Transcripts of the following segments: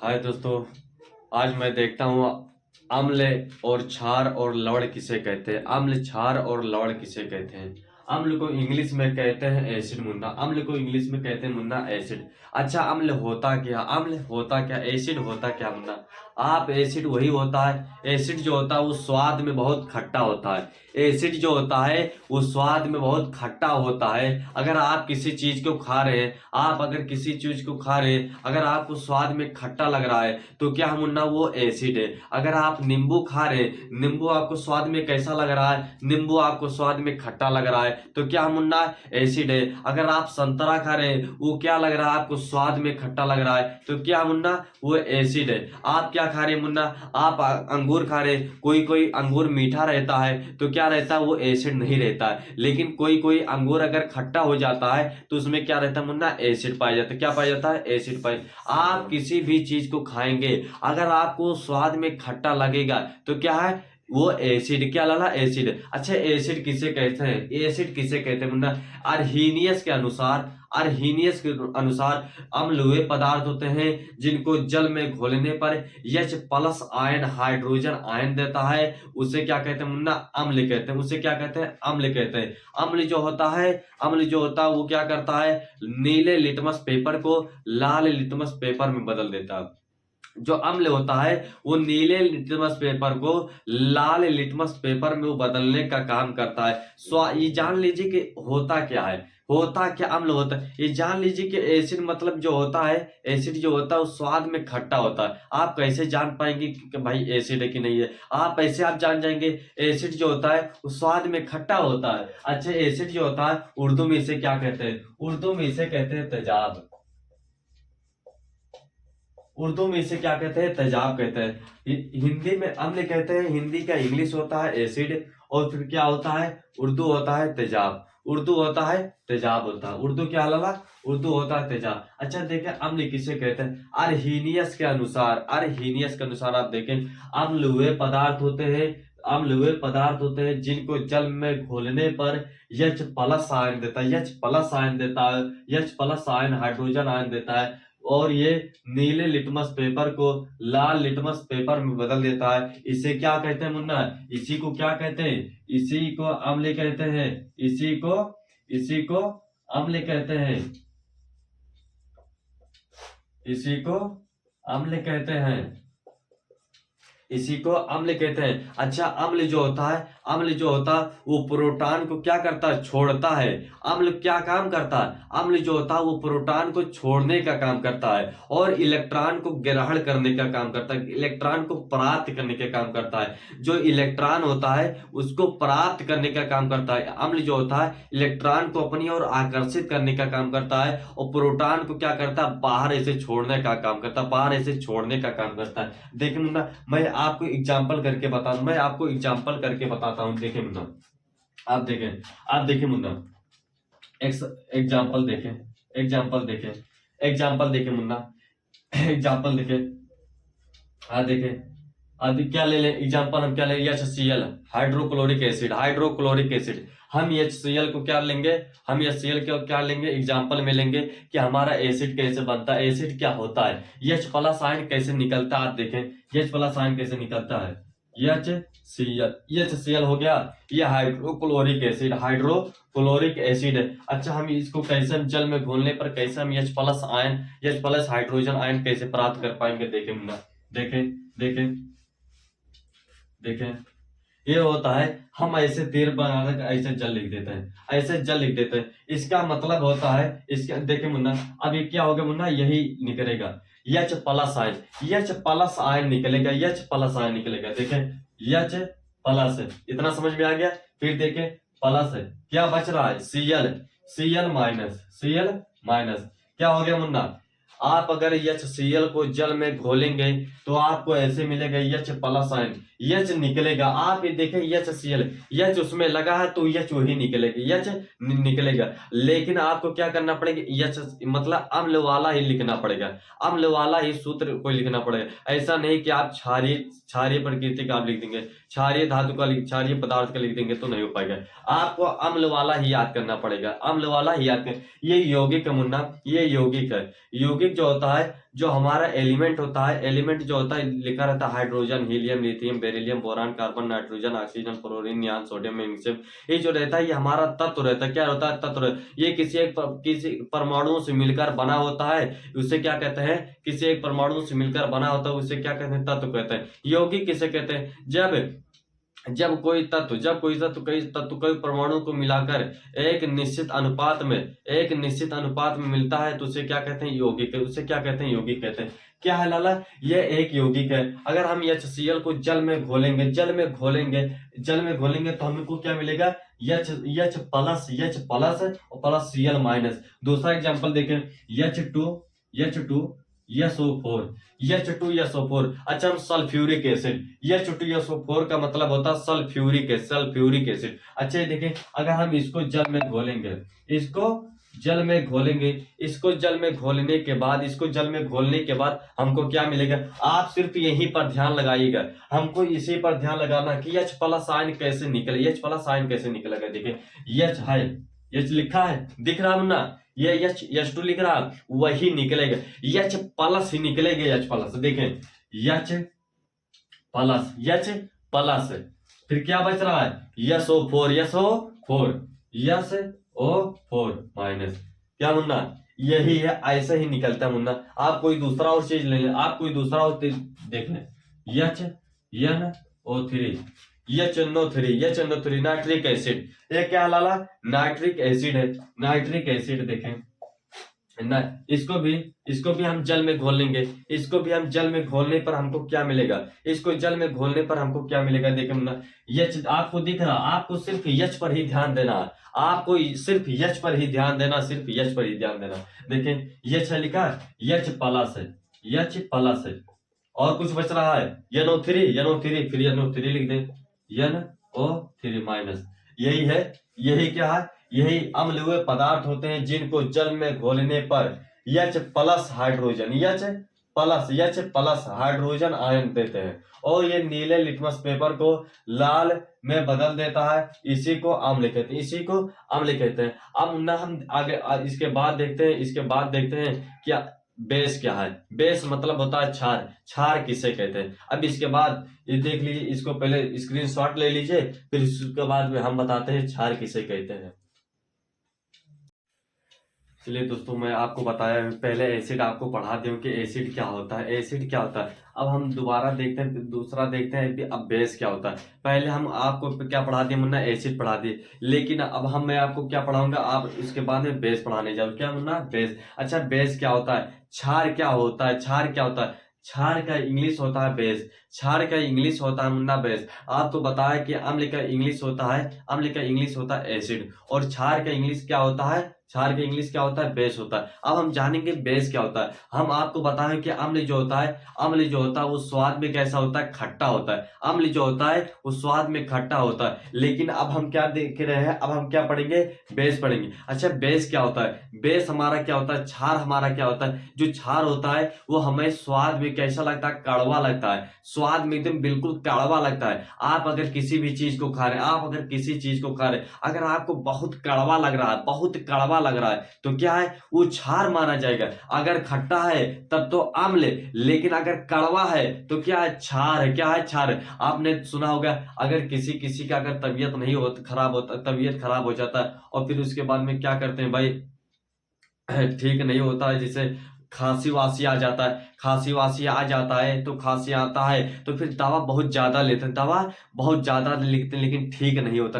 हाय दोस्तों। आज मैं देखता हूँ अम्ल और क्षार और लवण किसे कहते हैं। अम्ल, क्षार और लवण किसे कहते हैं। अम्ल को इंग्लिश में कहते हैं एसिड मुन्ना। अम्ल को इंग्लिश में कहते हैं मुन्ना एसिड। अच्छा, अम्ल होता क्या, अम्ल होता क्या, एसिड होता क्या मुन्ना। आप एसिड वही होता है। एसिड जो होता है वो स्वाद में बहुत खट्टा होता है। एसिड जो होता है वो स्वाद में बहुत खट्टा होता है। अगर आप किसी चीज को खा रहे हैं, आप अगर किसी चीज को खा रहे हैं, अगर आपको स्वाद में खट्टा लग रहा है तो क्या मुन्ना वो एसिड है। अगर आप नींबू खा रहे हैं, नींबू आपको स्वाद में कैसा लग रहा है, नींबू आपको स्वाद में खट्टा लग रहा है तो क्या मुन्ना एसिड है। अगर आप संतरा खा रहे हैं, वो क्या लग रहा है, आपको स्वाद में खट्टा लग रहा है तो क्या मुन्ना वो एसिड है। आप क्या खा रहे हैं मुन्ना, आप अंगूर खा रहे हैं, कोई कोई अंगूर मीठा रहता है तो क्या रहता है वो एसिड नहीं रहता है। लेकिन कोई कोई अंगूर अगर खट्टा हो जाता है तो उसमें क्या रहता है मुन्ना, एसिड पाया जाता है। क्या पाया जाता है, एसिड पाया। आप किसी भी चीज को खाएंगे, अगर आपको स्वाद में खट्टा लगेगा तो क्या है वो एसिड। क्या लाला, एसिड। अच्छा, एसिड किसे कहते हैं, एसिड किसे कहते हैं मुन्ना। अर्हीनियस के अनुसार, अर्हीनियस के अनुसार अम्ल वे पदार्थ होते हैं जिनको जल में घोलने पर H plus ion hydrogen ion देता है। उसे क्या कहते हैं मुन्ना, अम्ल कहते हैं। उसे क्या कहते हैं, अम्ल कहते हैं। अम्ल जो होता है, अम्ल जो होता है वो क्या करता है, नीले लिटमस पेपर को लाल लिटमस पेपर में बदल देता है। जो अम्ल होता है वो नीले लिटमस पेपर को लाल लिटमस पेपर में वो बदलने का काम करता है। ये जान लीजिए कि होता क्या है, होता क्या अम्ल होता है। ये जान लीजिए कि एसिड मतलब जो होता है, एसिड जो होता है वो स्वाद में खट्टा होता है। आप कैसे जान पाएंगे कि भाई एसिड है कि नहीं है। आप ऐसे आप जान जाएंगे एसिड जो होता है वो स्वाद में खट्टा होता है। अच्छा, एसिड जो होता है उर्दू में इसे क्या कहते हैं, उर्दू में इसे कहते हैं तेजाब। उर्दू में इसे क्या कहते हैं, तेजाब कहते हैं। हिंदी में अम्ल कहते हैं। हिंदी का इंग्लिश होता है एसिड, और फिर क्या होता है, उर्दू होता है तेजाब। उर्दू होता है तेजाब होता है। उर्दू क्या लाला, उर्दू होता है तेजाब। अच्छा देखें, अम्ल किसे कहते हैं। अर्हीनियस के अनुसार, अर्हीनियस के अनुसार आप देखें, अम्ल वे पदार्थ होते हैं, अम्ल वे पदार्थ होते हैं जिनको जल में घोलने पर H प्लस आयन देता है, H प्लस आयन देता है, H plus ion hydrogen ion देता है। और ये नीले लिटमस पेपर को लाल लिटमस पेपर में बदल देता है। इसे क्या कहते हैं मुन्ना, इसी को क्या कहते हैं, इसी को अम्ल कहते हैं। इसी को अम्ल कहते हैं, इसी को अम्ल कहते हैं, इसी को अम्ल कहते हैं। अच्छा, अम्ल जो होता है, अम्ल जो होता है वो प्रोटॉन को क्या करता है, छोड़ता है। अम्ल क्या काम करता है, अम्ल जो होता है वो प्रोटॉन को छोड़ने का काम करता है और इलेक्ट्रॉन को ग्रहण करने का काम करता है, इलेक्ट्रॉन को प्राप्त करने का काम करता है। जो इलेक्ट्रॉन होता है उसको प्राप्त करने का काम करता है। अम्ल जो होता है इलेक्ट्रॉन को अपनी ओर आकर्षित करने का काम करता है और प्रोटॉन को क्या करता है, बाहर ऐसे छोड़ने का काम करता है, बाहर ऐसे छोड़ने का काम करता है। देखिए मुन्ना, मैं आपको एग्जांपल करके बता दूं, मैं आपको एग्जांपल करके बताता हूं। देखें मुन्ना, आप देखें, आप देखें मुन्ना, एग्जांपल देखें, एग्जांपल देखें, एग्जांपल देखें मुन्ना, एग्जांपल देखें। हाँ देखें, अभी क्या ले लें एग्जांपल, हम क्या लें, HCl hydrochloric acid, hydrochloric acid. हम HCl को क्या लेंगे, हम HCl को क्या लेंगे, एग्जांपल में लेंगे कि हमारा एसिड कैसे बनता है, एसिड क्या होता है, H प्लस आयन कैसे निकलता है। आप देखें H प्लस आयन कैसे निकलता है, HCl, HCl हो गया, ये हाइड्रोक्लोरिक एसिड, हाइड्रोक्लोरिक एसिड है। अच्छा, हम इसको कैसे, हम जल में घोलने पर कैसे हम H plus ion, H plus hydrogen ion कैसे प्राप्त कर पाएंगे। देखें मुन्ना, देखें, देखें, देखें, ये होता है, हम ऐसे तीर बनाकर ऐसे जल लिख देते हैं, ऐसे जल लिख देते हैं। इसका मतलब होता है, इसका देखे मुन्ना, अब ये क्या होगा मुन्ना, यही निकलेगा H plus ion, H plus ion निकलेगा, H प्लस आयन निकलेगा। देखें H प्लस है, इतना समझ में आ गया। फिर देखें प्लस है, क्या बच रहा है, Cl, Cl minus, Cl minus. क्या हो गया मुन्ना, आप अगर HCl को जल में घोलेंगे तो आपको ऐसे मिलेगा H प्लस आयन, H निकलेगा। आप ये देखें HCl, H उसमें लगा है तो H वही निकलेगा, H निकलेगा। लेकिन आपको क्या करना पड़ेगा, H मतलब अम्ल वाला ही लिखना पड़ेगा, अम्ल वाला ही सूत्र को लिखना पड़ेगा। ऐसा नहीं कि आप क्षारीय, क्षारीय प्रकृति का आप लिख देंगे। क्षारीय धातु का क्षारीय पदार्थ का लिख देंगे तो नहीं हो पाएगा। आपको अम्ल वाला ही याद करना पड़ेगा, अम्ल वाला ही याद कर। ये यौगिक है मुन्ना, ये यौगिक है। यौगिक जो होता है, जो हमारा एलिमेंट होता है, एलिमेंट जो होता है लिखा रहता है hydrogen, helium, lithium, beryllium, boron, carbon, nitrogen, oxygen, fluorine, neon, sodium, magnesium. ये जो रहता है ये हमारा तत्व रहता है। क्या होता है? तत्व रहता है। ये किसी परमाणु से मिलकर बना होता है, उसे क्या कहते हैं? किसी एक परमाणु से मिलकर बना होता है, उसे क्या कहते हैं? तत्व कहते हैं। यौगिक किसे कहते हैं? जब कोई तत्व कई परमाणु को मिलाकर एक निश्चित अनुपात में मिलता है तो उसे क्या कहते हैं? यौगिक है। उसे क्या कहते हैं? यौगिक कहते हैं। क्या है लाला? ये एक यौगिक है। अगर हम HCl को जल में घोलेंगे तो हमको क्या मिलेगा? H प्लस और प्लस Cl माइनस। दूसरा एग्जांपल देखें, H2SO4। अच्छा, हम सल्फ्यूरिक एसिड, H2SO4 का मतलब होता है सल्फ्यूरिक एसिड। अच्छा ये देखें, अगर हम इसको जल में घोलेंगे, इसको जल में घोलने के बाद हमको क्या मिलेगा? आप सिर्फ यहीं पर ध्यान लगाइएगा, हमको इसी पर ध्यान लगाना कि H प्लस आयन कैसे निकलेगा। देखिए H है, H लिखा है, दिख रहा है ना? ये H2 लिख रहा है, वही निकलेगा। H प्लस ही निकलेगा, H प्लस। देखें H प्लस, फिर क्या बच रहा है? SO4 minus. क्या मुन्ना? यही है, ऐसे ही निकलता है मुन्ना। आप कोई दूसरा और चीज ले लें, देख लें, HNO3 नाइट्रिक एसिड। ये क्या लाला? नाइट्रिक एसिड है। नाइट्रिक एसिड देखें ना, इसको भी हम जल में घोल लेंगे। जल में घोलने पर हमको क्या मिलेगा? देखें ना, H आपको दिख रहा, आपको सिर्फ H पर ही ध्यान देना है, सिर्फ H पर ही ध्यान देना। देखें H है लिखा, H प्लस है। और कुछ बच रहा है? NO3, फिर NO3 लिख दें, NO3 माइनस। यही है, यही क्या है? यही अम्लीय पदार्थ होते हैं जिनको जल में घोलने पर H प्लस हाइड्रोजन आयन देते हैं और ये नीले लिटमस पेपर को लाल में बदल देता है। इसी को अम्ल कहते हैं। अब ना हम आगे इसके बाद देखते हैं क्या बेस क्या है। बेस मतलब होता है क्षार किसे कहते हैं। अब इसके बाद ये देख लीजिए, इसको पहले स्क्रीनशॉट ले लीजिए, फिर इसके बाद में हम बताते हैं क्षार किसे कहते हैं। चलिए दोस्तों, मैं आपको बताया, पहले एसिड आपको पढ़ा दूं कि एसिड क्या होता है। अब हम दोबारा देखते हैं, दूसरा देखते हैं कि अब बेस क्या होता है। पहले हम आपको क्या पढ़ा दिए मुन्ना? एसिड पढ़ा दिए, लेकिन अब मैं आपको क्या पढ़ाऊंगा? आप इसके बाद में बेस पढ़ाने जाओ। क्या मुन्ना? बेस। अच्छा, बेस क्या होता है? क्षार क्या होता है? क्षार का इंग्लिश होता है बेस। मुन्ना बेस। आपको बताया कि अम्ल का इंग्लिश होता है एसिड, और क्षार का इंग्लिश क्या होता है? बेस होता है। अब हम जानेंगे बेस क्या होता है। हम आपको बताएं कि अम्ल जो होता है वो स्वाद में कैसा होता है? खट्टा होता है। अम्ल जो होता है वो स्वाद में खट्टा होता है। लेकिन अब हम क्या देख रहे हैं? अब हम क्या पढ़ेंगे? बेस पढ़ेंगे। अच्छा, बेस क्या होता है? बेस हमारा क्या होता है? क्षार हमारा क्या होता है? जो क्षार होता है वो हमें स्वाद में कैसा लगता है? कड़वा लगता है। स्वाद में एकदम बिल्कुल कड़वा लगता है। आप अगर किसी भी चीज को खा रहे हैं, अगर आपको बहुत कड़वा लग रहा है तो क्या है? वो क्षार माना जाएगा। अगर खट्टा है तब तो अम्ल, लेकिन अगर कड़वा है तो क्या है? क्षार है। क्या है? क्षार है। आपने सुना होगा, अगर किसी का अगर तबीयत खराब हो जाता है और फिर उसके बाद में क्या करते हैं भाई? ठीक नहीं होता है, जैसे खांसी वासी आ जाता है, तो फिर दवा बहुत ज्यादा लेते हैं, लेकिन ठीक नहीं होता।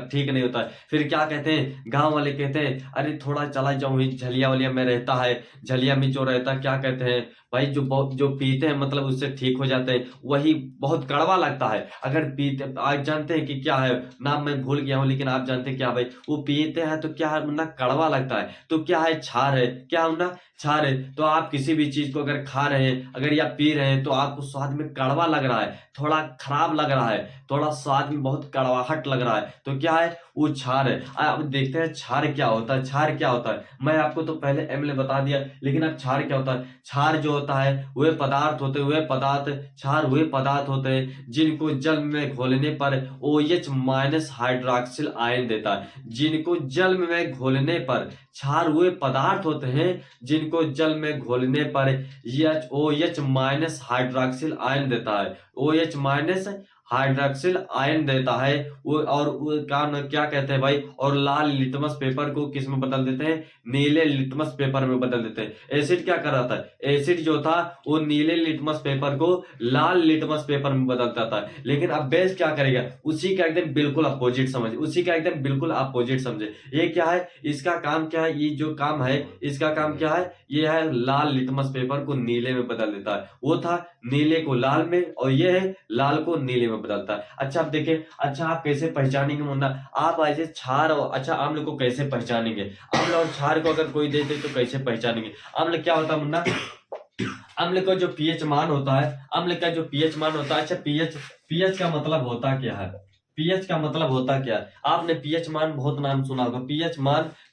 फिर क्या कहते हैं? गांव वाले कहते हैं, अरे थोड़ा चला जाओ, झलिया वलिया में रहता है, झलिया में जो रहता है, क्या कहते हैं भाई, जो पीते हैं मतलब उससे ठीक हो जाते हैं। वही बहुत कड़वा लगता है। अगर पीते, आप जानते हैं कि क्या है, नाम मैं भूल गया हूँ, लेकिन आप जानते हैं क्या भाई? वो पीते हैं तो क्या है मुन्ना? कड़वा लगता है। तो क्या है? क्षार है। क्या मुन्ना? क्षार है। तो आप किसी भी चीज को अगर खा रहे हैं, अगर या पी रहे हैं, तो आपको स्वाद में कड़वा लग रहा है थोड़ा खराब लग रहा है, थोड़ा स्वाद में बहुत कड़वाहट लग रहा है, तो क्या है, वो क्षार है। अब देखते हैं क्षार क्या होता है। क्षार क्या होता है, मैं आपको तो पहले एमले बता दिया, लेकिन अब क्षार क्या होता है। क्षार जो होता है वे पदार्थ होते हैं, वे पदार्थ क्षार वे पदार्थ होते हैं जिनको जल में घोलने पर OH माइनस हाइड्रोक्सिल आयन देता है। जिनको जल में घोलने पर क्षार वे पदार्थ होते हैं जिनको जल में घोलने पर OH माइनस हाइड्रोक्सिल आयन देता है। OH माइनस हाइड्रोक्सिल आयन देता है वो, और वो क्या कहते हैं भाई, और लाल लिटमस पेपर को किस में बदल देते हैं, नीले लिटमस पेपर में बदल देते हैं। एसिड क्या कर रहा था, एसिड जो था वो नीले लिटमस पेपर को लाल लिटमस पेपर में बदल देता है। लेकिन अब बेस क्या करेगा, उसी का एकदम बिल्कुल अपोजिट समझे, उसी का एकदम बिल्कुल अपोजिट समझे। ये क्या है, इसका काम क्या है, ये जो काम है इसका काम क्या है, ये है लाल लिटमस पेपर को नीले में बदल देता है। वो था नीले को लाल में, और ये है लाल को नीले में बदलता है। अच्छा आप देखिए, अच्छा आप कैसे पहचानेंगे मुन्ना, आप ऐसे क्षार और अच्छा अम्ल को कैसे पहचानेंगे, अम्ल और क्षार को अगर कोई दे दे तो कैसे पहचानेंगे। अम्ल क्या होता है मुन्ना, अम्ल का जो पीएच मान होता है, अम्ल का जो पीएच मान होता है, अच्छा पीएच का मतलब होता क्या है, पीएच का मतलब होता क्या है। आपने पीएच मान बहुत नाम सुना होगा,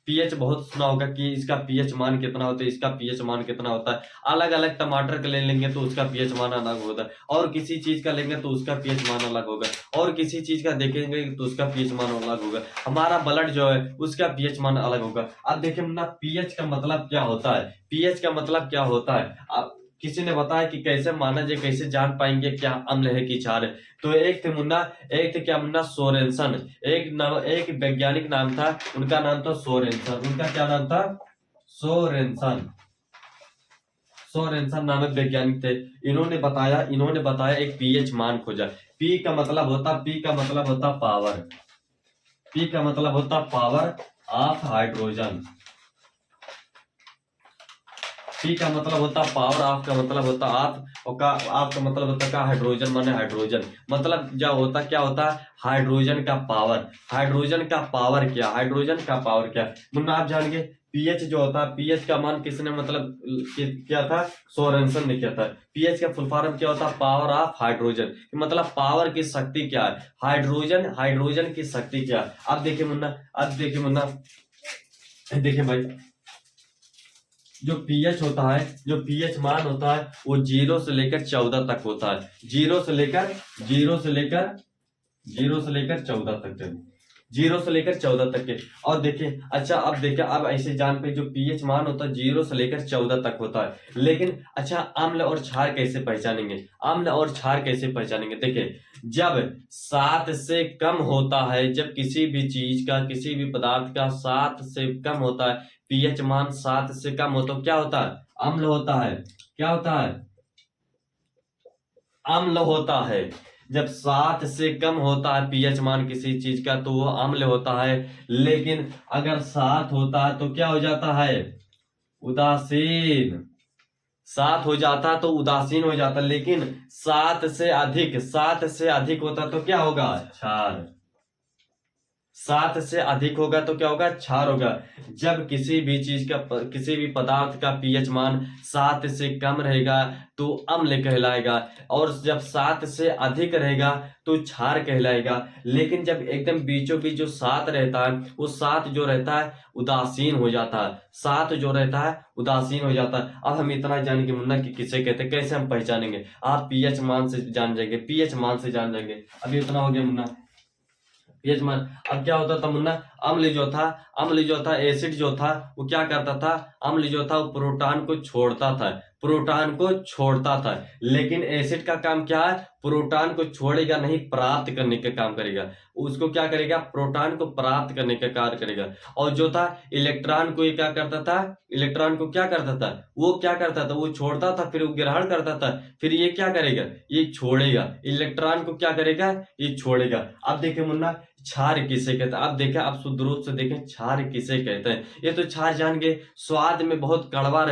पीएच बहुत सुना होगा कि इसका पीएच मान कितना होता है, इसका पीएच मान कितना होता है। अलग अलग टमाटर का ले लेंगे तो उसका पीएच मान अलग होता है, और किसी चीज का लेंगे तो उसका पीएच मान अलग होगा, और किसी चीज का देखेंगे तो उसका पीएच मान अलग होगा। हमारा ब्लड जो है उसका पीएच मान अलग होगा। अब देखिए मुन्ना, पीएच का मतलब क्या होता है, पीएच का मतलब क्या होता है। अब किसी ने बताया कि कैसे माना जाए, कैसे जान पाएंगे क्या अम्ल है कि क्षार है। तो एक थे मुन्ना, एक थे क्या मुन्ना, सोरेनसन, एक वैज्ञानिक नाम था, उनका नाम था सोरेनसन। उनका क्या नाम था, सोरेनसन नाम है वैज्ञानिक थे। इन्होंने बताया एक पीएच मान खोजा। पी का मतलब होता पावर, पी का मतलब होता पावर ऑफ हाइड्रोजन, पी का मतलब होता पावर, ऑफ का मतलब होता ऑफ, और ऑफ का मतलब होता का हाइड्रोजन, माने हाइड्रोजन, मतलब क्या होता हाइड्रोजन का पावर। हाइड्रोजन का पावर क्या, हाइड्रोजन का पावर क्या मुन्ना आप जानिए। पीएच जो होता है, पीएच का मान किसने मतलब क्या था, सोरेनसन ने किया था। पीएच का फुल फॉर्म क्या होता, पावर ऑफ हाइड्रोजन, मतलब पावर की शक्ति क्या है, हाइड्रोजन की शक्ति क्या है। अब देखिए मुन्ना, देखिए भाई, जो पीएच होता है, जो पीएच मान होता है वो 0 से लेकर 14 तक होता है। 0 से लेकर 14 तक के। और देखिए, अच्छा अब देखिए, अब ऐसे जान पे जो पीएच मान होता है 0 से लेकर 14 तक होता है। लेकिन अच्छा अम्ल और क्षार कैसे पहचानेंगे, अम्ल और क्षार कैसे पहचानेंगे। देखिए, जब 7 से कम होता है, जब किसी भी चीज का, किसी भी पदार्थ का 7 से कम होता है, पीएच मान 7 से कम हो, तो क्या होता है, अम्ल होता है। क्या होता है, अम्ल होता है। जब 7 से कम होता है पीएच मान किसी चीज का तो वो अम्ल होता है। लेकिन अगर 7 होता है तो क्या हो जाता है, उदासीन। 7 हो जाता तो उदासीन हो जाता, लेकिन 7 से अधिक होता तो क्या होगा, क्षार। 7 से अधिक होगा तो क्या होगा, क्षार होगा। जब किसी भी चीज का, किसी भी पदार्थ का पीएच मान 7 से कम रहेगा तो अम्ल कहलाएगा, और जब 7 से अधिक रहेगा तो क्षार कहलाएगा। लेकिन जब एकदम बीचों बीच जो 7 रहता है, वो 7 जो रहता है उदासीन हो जाता है, 7 जो रहता है उदासीन हो जाता है। अब हम इतना जानेंगे मुन्ना कि किसे कहते हैं, कैसे हम पहचानेंगे। आप पीएच मान से जान जाएंगे, पीएच मान से जान जाएंगे। अभी इतना हो गया मुन्ना, पीएच मान। अब क्या होता था मुन्ना, अम्ल जो था, एसिड जो था वो क्या करता था, अम्ल जो था वो प्रोटॉन को छोड़ता था। लेकिन एसिड का काम क्या है, प्रोटॉन को छोड़ेगा नहीं, प्राप्त करने का काम करेगा। उसको क्या करेगा, प्रोटॉन को प्राप्त करने का कार्य करेगा। और जो था इलेक्ट्रॉन को ये क्या करता था, इलेक्ट्रॉन को क्या करता था, वो क्या करता था, वो छोड़ता था, फिर वो ग्रहण करता था, फिर ये क्या करेगा, ये छोड़ेगा। इलेक्ट्रॉन को क्या करेगा, ये छोड़ेगा। अब देखिए मुन्ना, क्षार किसे कहते हैं। अब देखें, आप शुद्ध रूप से देखें क्षार किसे कहते हैं। ये तो क्षार जान गए, स्वाद में बहुत कड़वा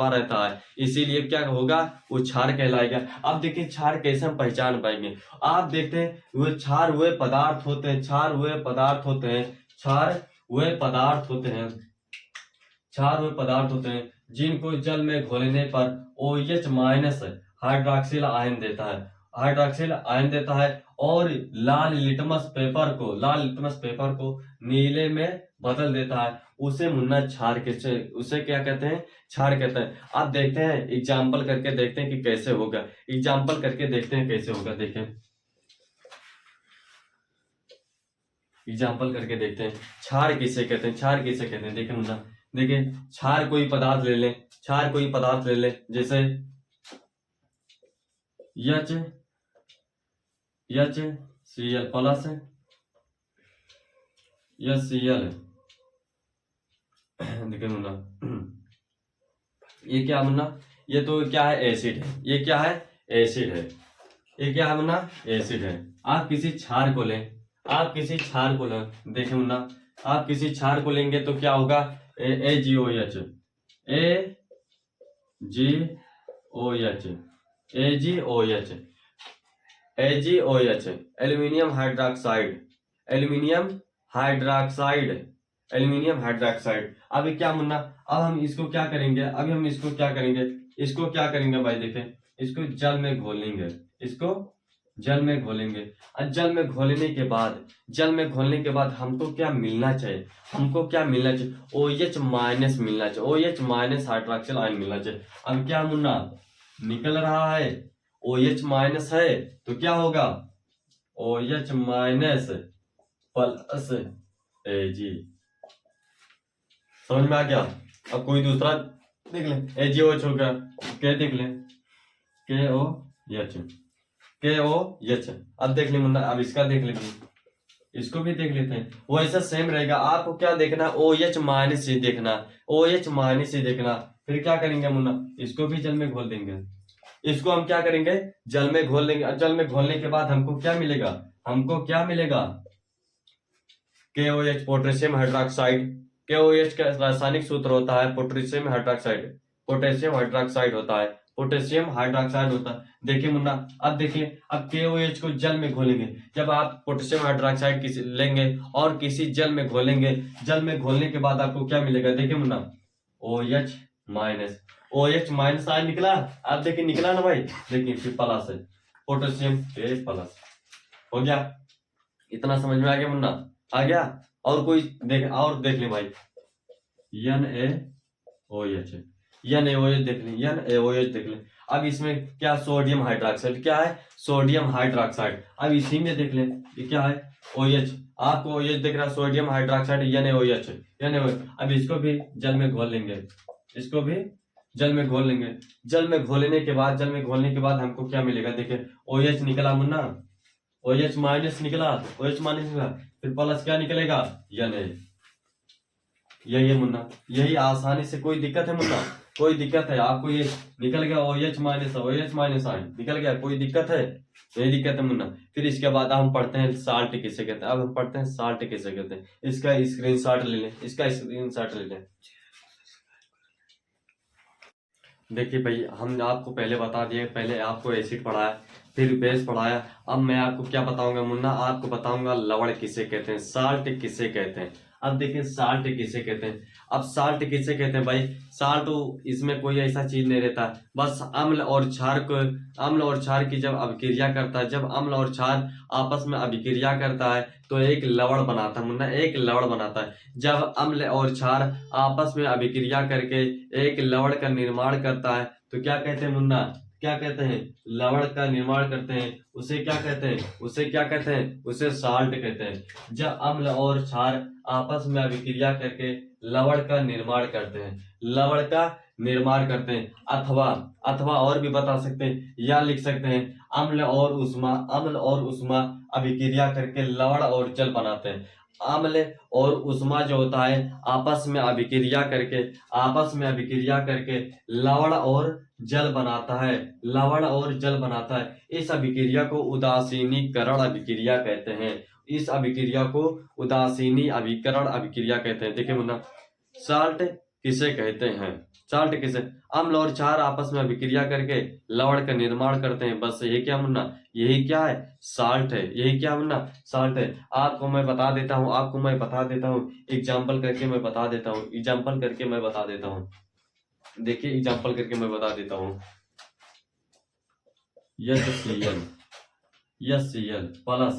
रहता है, इसीलिए क्या होगा, वो क्षार कहलाएगा। अब देखिए क्षार कैसे हम पहचान पाएंगे। आप देखते हैं, वो क्षार वे पदार्थ होते हैं, क्षार वे पदार्थ होते हैं जिनको जल में घोलने पर OH माइनस हाइड्रोक्सिल आयन देता है। हाइड्रोक्सिल आयन देता है और लाल लिटमस पेपर को नीले में बदल देता है, उसे मुन्ना क्षार कैसे, उसे क्या कहते हैं, क्षार कहते हैं। आप देखते हैं एग्जाम्पल करके देखते हैं कि कैसे होगा, एग्जाम्पल करके देखते हैं कैसे होगा। देखें एग्जाम्पल करके देखते हैं क्षार किसे कहते हैं, क्षार किसे कहते हैं। देखें मुन्ना, देखिए क्षार कोई पदार्थ ले लें, क्षार कोई पदार्थ ले लें, जैसे HCl प्लस HCl देखिए मुन्ना, ये क्या मुन्ना, ये तो क्या है, एसिड है, ये क्या है, एसिड है, ये क्या है मुन्ना, एसिड है। आप किसी क्षार को लें, आप किसी क्षार को लें, देखिए मुन्ना, आप किसी क्षार को लेंगे तो क्या होगा, AgOH, AgOH, aluminium hydroxide, aluminium hydroxide. अभी क्या मुन्ना, अब हम इसको क्या करेंगे, अभी हम इसको क्या करेंगे, इसको क्या करेंगे भाई, देखें इसको जल में घोलेंगे, इसको जल में घोलेंगे। और जल में घोलने के बाद हमको क्या मिलना चाहिए, हमको क्या मिलना चाहिए, OH माइनस मिलना चाहिए, OH माइनस हाइड्रोक्सिल आयन मिलना चाहिए। अब क्या मुन्ना निकल रहा है, OH माइनस है तो क्या होगा, OH माइनस प्लस Ag। समझ में आ गया। अब कोई दूसरा देख ले, AgOH हो गया, क्या देख ले, KOH। अब देख ले मुन्ना, अब इसका देख ले, इसको भी देख लेते हैं, वो ऐसा सेम रहेगा। आपको क्या देखना, OH माइनस ही देखना, OH माइनस ही देखना। फिर क्या करेंगे मुन्ना, इसको भी जल में घोल देंगे, इसको हम क्या करेंगे, जल में घोल देंगे। जल में घोलने के बाद हमको क्या मिलेगा, हमको क्या मिलेगा, KOH पोटेशियम हाइड्रोक्साइड। KOH का रासायनिक सूत्र होता है पोटेशियम हाइड्रोक्साइड, पोटेशियम हाइड्रोक्साइड होता है, पोटेशियम हाइड्रोक्साइड होता है। देखिए मुन्ना, अब देखिए, अब KOH को जल में घोलेंगे, जब आप पोटेशियम हाइड्रोक्साइड किसी लेंगे और किसी जल में घोलेंगे, जल में घोलने के बाद आपको क्या मिलेगा, देखिए Munna, OH minus, OH minus ion निकला, आप देखिए निकला ना भाई, देखिए फिर प्लस है, पोटेशियम प्लस हो गया। इतना समझ में आ गया मुन्ना, आ गया। और कोई देख, और देख ले भाई, NaOH देख ले, NaOH देख ले। अब इसमें क्या, सोडियम हाइड्रोक्साइड, क्या है, सोडियम हाइड्रोक्साइड। अब इसी में देख ले, ये क्या है, OH, आपको OH दिख रहा है, सोडियम हाइड्रोक्साइड, NaOH। अब इसको भी जल में घोल लेंगे, इसको भी जल में घोल लेंगे। जल में घोलने के बाद हमको क्या मिलेगा, देखिए OH निकला मुन्ना, OH माइनस निकला, OH माइनस निकला, फिर प्लस क्या निकलेगा, Na। यही है मुन्ना, यही आसानी से, कोई दिक्कत है मुन्ना, कोई दिक्कत है आपको, ये निकल गया OH माइनस आयन निकल गया, कोई दिक्कत है, यही दिक्कत है मुन्ना। फिर इसके बाद हम पढ़ते हैं साल्ट किसे कहते हैं, अब हम पढ़ते हैं साल्ट किसे कहते हैं। इसका स्क्रीनशॉट ले लें, इसका स्क्रीनशॉट ले लें। देखिए भाई, हम आपको पहले बता दिए, पहले आपको एसिड पढ़ाया, फिर बेस पढ़ाया, अब मैं आपको क्या बताऊंगा मुन्ना, आपको बताऊंगा लवण किसे कहते हैं, साल्ट किसे कहते हैं। अब देखिए साल्ट किसे कहते हैं, अब साल्ट किसे कहते हैं भाई, साल्ट इसमें कोई ऐसा चीज नहीं रहता, बस अम्ल और क्षार की जब अभिक्रिया करता है, जब अम्ल और क्षार आपस में अभिक्रिया करता है तो एक लवण बनाता है मुन्ना, एक लवण बनाता है। जब अम्ल और क्षार आपस में अभिक्रिया करके एक लवण का निर्माण करता है तो क्या कहते हैं मुन्ना, क्या कहते हैं, लवण का निर्माण करते हैं, उसे क्या कहते हैं, उसे साल्ट कहते हैं। जब अम्ल और क्षार आपस में अभिक्रिया करके लवण का निर्माण करते हैं, अथवा और भी बता सकते हैं, या लिख सकते हैं अम्ल और उष्मा अभिक्रिया करके लवण और जल बनाते हैं। अम्ल और उष्मा जो होता है आपस में अभिक्रिया करके लवण और जल बनाता है। इस अभिक्रिया को उदासीनीकरण अभिक्रिया कहते हैं, इस अभिक्रिया को उदासीनीकरण अभिक्रिया कहते हैं। देखिए मुन्ना, साल्ट किसे कहते हैं, अम्ल और क्षार आपस में अभिक्रिया करके लवण का निर्माण करते हैं, बस यही क्या मुन्ना, यही क्या है, साल्ट है, यही क्या मुन्ना, साल्ट है। आपको मैं बता देता हूँ, एग्जाम्पल करके मैं बता देता हूँ, देखिए एग्जाम्पल करके मैं बता देता हूँ। HCl HCl plus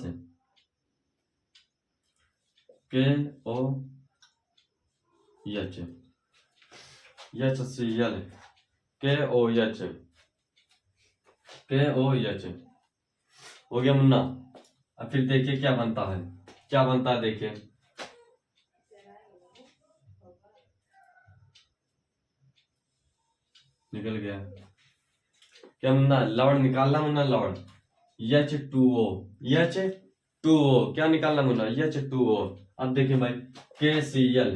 KOH HCl KOH हो गया मुन्ना। अब फिर देखिए क्या बनता है, क्या बनता है देखिए। निकल गया क्या मुन्ना, लवण निकालना मुन्ना, लवण H2O क्या निकालना मुन्ना, H2O। अब देखिए भाई KCl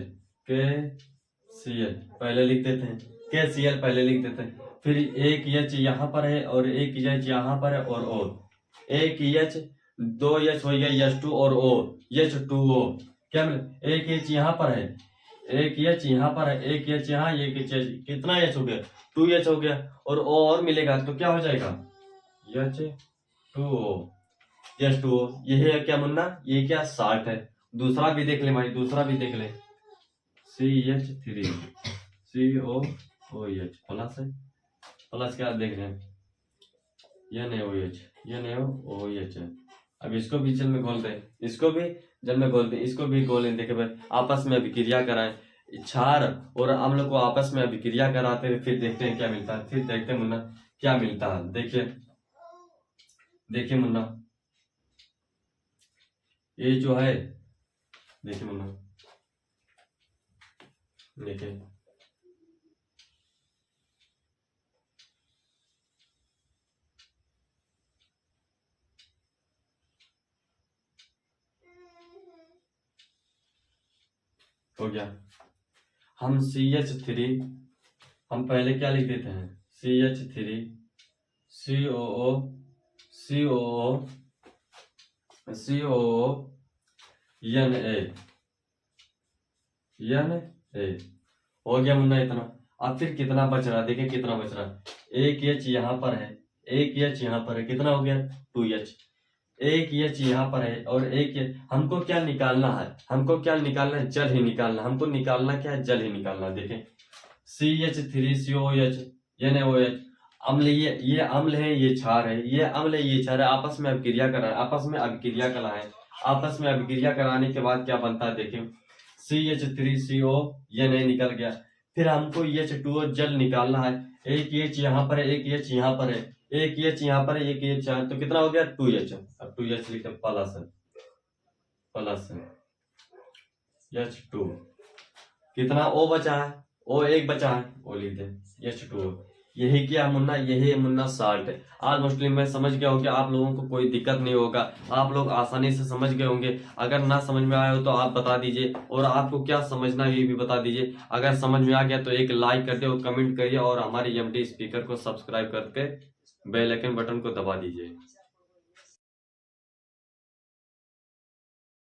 पहले लिख देते हैं, KCl पहले लिख देते हैं, फिर एक H यहाँ पर है और एक H यहाँ पर है और O, एक H दो H हो गया H2 और O H2O। क्या मिला, एक H यहाँ पर है, एक H यहाँ पर है, एक H यहाँ, एक H, कितना H हो गया, 2H हो गया, और O और मिलेगा तो क्या हो जाएगा H2O ये है क्या मुन्ना, ये क्या साल्ट है। दूसरा भी देख ले भाई, दूसरा भी देख ले, CH3 COOH प्लस है, प्लस क्या देख रहे हैं, NaOH है। अब इसको भी जल में घोल दें, इसको भी जल में घोल दें, इसको भी घोलें। देखिए भाई आपस में अभिक्रिया कराएं, क्षार और अम्ल को आपस में अभिक्रिया कराते हैं, फिर देखते हैं क्या मिलता है, फिर देखते हैं मुन्ना क्या मिलता है। देखिए मुन्ना, ये जो है, देखिए मुन्ना, देखिए हो गया। हम CH3 हम पहले क्या लिख देते हैं, CH3 COO Na हो गया मुन्ना इतना। अब फिर कितना बच रहा, देखिए कितना बच रहा, एक H यहाँ पर है, एक H यहाँ पर है, कितना हो गया 2H, एक H यहाँ पर है और एक हमको क्या निकालना है, हमको क्या निकालना है, जल ही निकालना, हमको निकालना क्या है, जल ही निकालना। देखें CH3COH NaOH अम्ल, ये अम्ल है, ये क्षार है, ये अम्ल है, ये क्षार है, आपस में अभिक्रिया कर रहा है, आपस में अभिक्रिया कराएं, आपस में अभिक्रिया कराने के बाद क्या बनता है देखिए, CH3CO निकल गया। फिर हमको H2O जल निकालना है, एक H यहाँ पर है, एक H यहाँ पर है, एक H यहाँ पर है, एक H यहाँ, तो कितना हो गया 2H। अब 2H लिखते प्लस H2, कितना O बचा है, O एक बचा है, O लिखते H2O। यही क्या मुन्ना, यही मुन्ना साल्ट है। आज मुस्लिम में समझ गया हो कि आप लोगों को कोई दिक्कत नहीं होगा, आप लोग आसानी से समझ गए होंगे। अगर ना समझ में आया हो तो आप बता दीजिए, और आपको क्या समझना है ये भी बता दीजिए। अगर समझ में आ गया तो एक लाइक कर दे और कमेंट करिए, और हमारे MT स्पीकर को सब्सक्राइब करके बेल आइकन बटन को दबा दीजिए।